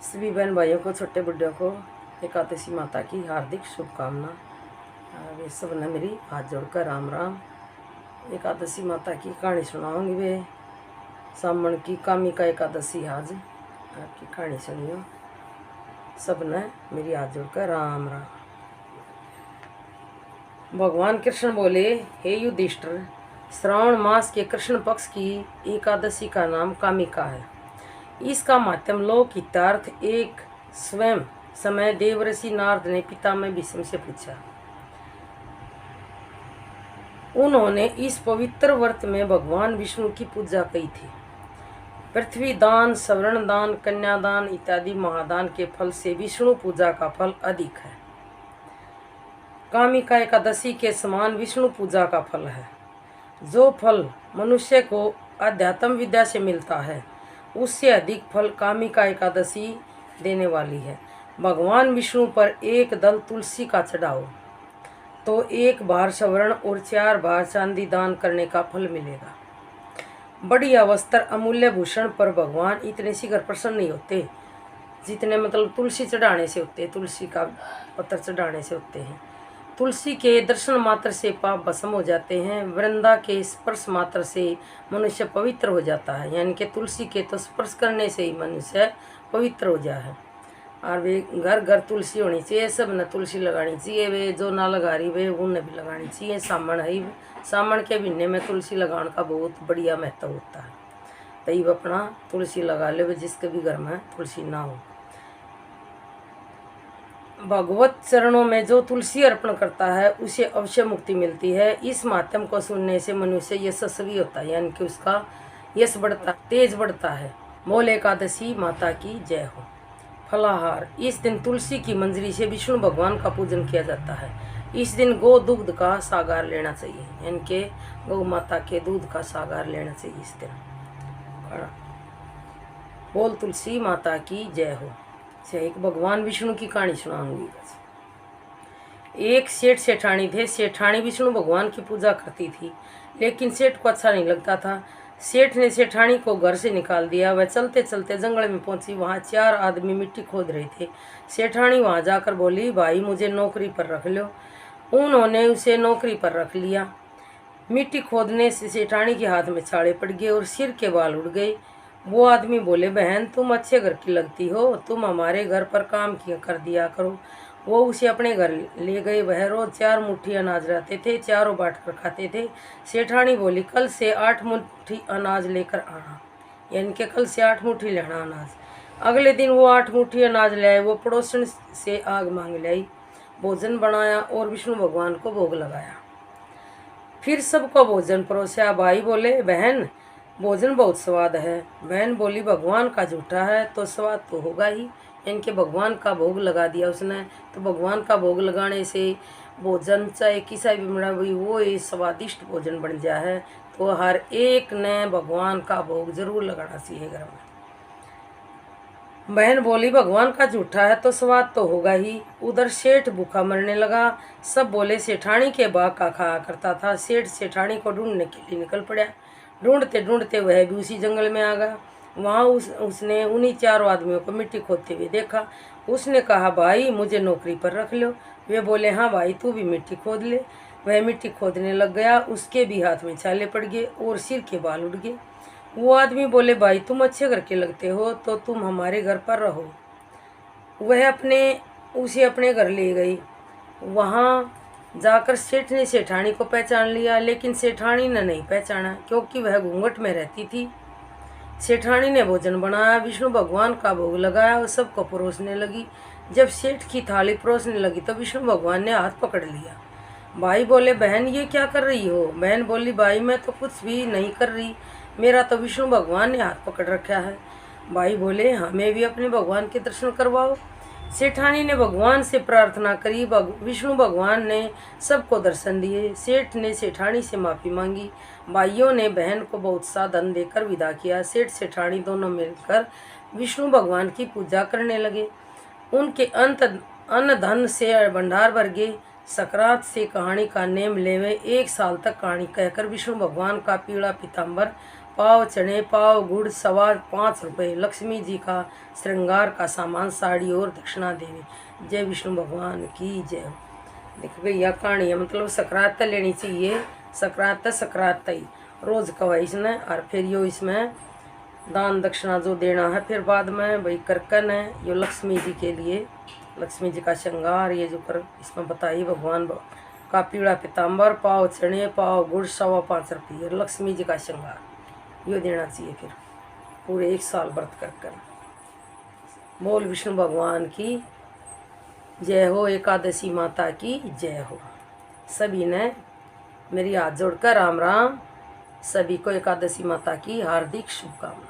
सभी बहन भाइयों को, छोटे बुढ़ियों को एकादशी माता की हार्दिक शुभकामना। वे सब ने मेरी हाथ जोड़कर राम राम। एकादशी माता की कहानी सुनाऊंगी। वे सामण की कामिका एकादशी आज आपकी कहानी सुनियो। सब ने मेरी हाथ जोड़कर राम राम। भगवान कृष्ण बोले, हे युधिष्ठिर, श्रावण मास के कृष्ण पक्ष की एकादशी का नाम कामिका है। इसका माध्यम लोक हितार्थ एक स्वयं समय देवऋषि नारद ने पितामह भीष्म से पूछा। उन्होंने इस पवित्र व्रत में भगवान विष्णु की पूजा की थी। पृथ्वी दान, स्वर्ण दान, कन्यादान इत्यादि महादान के फल से विष्णु पूजा का फल अधिक है। कामिका एकादशी के समान विष्णु पूजा का फल है। जो फल मनुष्य को अध्यात्म विद्या से मिलता है, उससे अधिक फल कामिका एकादशी देने वाली है। भगवान विष्णु पर एक दल तुलसी का चढ़ाओ तो 1 भार स्वर्ण और 4 भार चांदी दान करने का फल मिलेगा। बढ़िया वस्त्र, अमूल्य भूषण पर भगवान इतने शीघ्र प्रसन्न नहीं होते जितने तुलसी चढ़ाने से होते, तुलसी का पत्र चढ़ाने से होते हैं। तुलसी के दर्शन मात्र से पाप भस्म हो जाते हैं। वृंदा के स्पर्श मात्र से मनुष्य पवित्र हो जाता है। यानी कि तुलसी के तो स्पर्श करने से ही मनुष्य पवित्र हो जाए है। और वे घर घर तुलसी होनी चाहिए, सब ने तुलसी लगानी चाहिए। वे जो ना लगा रही वे उन्हें भी लगानी चाहिए। सामण है, सामण के महीने में तुलसी लगाने का बहुत बढ़िया महत्व होता है। तई अपना तुलसी लगा ले, जिसके भी घर में तुलसी ना हो। भगवत चरणों में जो तुलसी अर्पण करता है उसे अवश्य मुक्ति मिलती है। इस माध्यम को सुनने से मनुष्य यशस्वी होता है, यानी कि उसका यश बढ़ता, तेज बढ़ता है। मोल एकादशी माता की जय हो। फलाहार, इस दिन तुलसी की मंजरी से विष्णु भगवान का पूजन किया जाता है। इस दिन गो दुग्ध का सागार लेना चाहिए, यानी कि गौ माता के दूध का सागार लेना चाहिए इस दिन। बोल तुलसी माता की जय हो। एक भगवान विष्णु की कहानी सुनाऊंगी। एक सेठ सेठानी थे। सेठानी विष्णु भगवान की पूजा करती थी, लेकिन सेठ को अच्छा नहीं लगता था। सेठ ने सेठानी को घर से निकाल दिया। वह चलते चलते जंगल में पहुंची। वहां 4 आदमी मिट्टी खोद रहे थे। सेठानी वहां जाकर बोली, भाई मुझे नौकरी पर रख लो। उन्होंने उसे नौकरी पर रख लिया। मिट्टी खोदने से सेठानी के हाथ में छाले पड़ गए और सिर के बाल उड़ गए। वो आदमी बोले, बहन तुम अच्छे घर की लगती हो, तुम हमारे घर पर काम किया कर दिया करो। वो उसे अपने घर ले गए। वह रोज 4 मुट्ठी अनाज रहते थे, चारों बांट कर खाते थे। सेठानी बोली, कल से 8 मुट्ठी अनाज लेकर आना, यानी कि कल से 8 मुट्ठी लेना अनाज। अगले दिन वो 8 मुट्ठी अनाज ले आए। वो पड़ोसन से आग मांग लाई, भोजन बनाया और विष्णु भगवान को भोग लगाया। फिर सबको भोजन परोसा। भाई बोले, बहन भोजन बहुत स्वाद है। बहन बोली, भगवान का झूठा है तो स्वाद तो होगा ही। इनके भगवान का भोग लगा दिया उसने, तो भगवान का भोग लगाने से भोजन चाहे किसा भी बना हुई वो ये स्वादिष्ट भोजन बन जाए है। तो हर एक ने भगवान का भोग जरूर लगाना चाहिए घर में। बहन बोली, भगवान का झूठा है तो स्वाद तो होगा ही। उधर सेठ भूखा मरने लगा। सब बोले सेठानी के बाग का खाया करता था। सेठ सेठानी को ढूंढने के लिए निकल पड़ा। ढूंढते ढूंढते वह भी उसी जंगल में आ गया। वहाँ उसने उन्हीं 4 आदमियों को मिट्टी खोदते हुए देखा। उसने कहा, भाई मुझे नौकरी पर रख लो। वे बोले, हाँ भाई तू भी मिट्टी खोद ले। वह मिट्टी खोदने लग गया। उसके भी हाथ में छाले पड़ गए और सिर के बाल उड़ गए। वो आदमी बोले, भाई तुम अच्छे घर के लगते हो तो तुम हमारे घर पर रहो। वह उसे अपने घर ले गई। वहाँ जाकर सेठ ने सेठानी को पहचान लिया, लेकिन सेठानी ने नहीं पहचाना क्योंकि वह घूंघट में रहती थी। सेठानी ने भोजन बनाया, विष्णु भगवान का भोग लगाया और सबको परोसने लगी। जब सेठ की थाली परोसने लगी तो विष्णु भगवान ने हाथ पकड़ लिया। भाई बोले, बहन ये क्या कर रही हो? बहन बोली, भाई मैं तो कुछ भी नहीं कर रही, मेरा तो विष्णु भगवान ने हाथ पकड़ रखा है। भाई बोले, हमें भी अपने भगवान के दर्शन करवाओ। सेठानी ने भगवान से प्रार्थना करी। विष्णु भगवान ने सबको दर्शन दिए। सेठ ने सेठानी से माफ़ी मांगी। भाइयों ने बहन को बहुत सा धन देकर विदा किया। सेठ सेठानी दोनों मिलकर विष्णु भगवान की पूजा करने लगे। उनके अन्न धन से भंडार भर गए। सकरात से कहानी का नेम लेवे। 1 साल तक कहानी कहकर विष्णु भगवान का पीला पीताम्बर पाव चने, पाव गुड़, 5.25 रुपये। लक्ष्मी जी का श्रृंगार का सामान, साड़ी और दक्षिणा देवी। जय विष्णु भगवान की जय। देखो भैया कहानी है, मतलब सकरात लेनी चाहिए, सकरात ही रोज कवाई इसने। और फिर यो इसमें दान दक्षिणा जो देना है फिर बाद में भाई करकन है यो लक्ष्मी जी के लिए, लक्ष्मी जी का श्रृंगार ये जो कर इसमें बताई भगवान का पीला पीताम्बर, पाव चने, पाव गुड़, 5.25 रुपये। लक्ष्मी जी का श्रृंगार यो देना चाहिए फिर पूरे 1 साल व्रत कर। बोल विष्णु भगवान की जय हो, एकादशी माता की जय हो। सभी ने मेरी हाथ जोड़कर राम राम। सभी को एकादशी माता की हार्दिक शुभकामनाएं।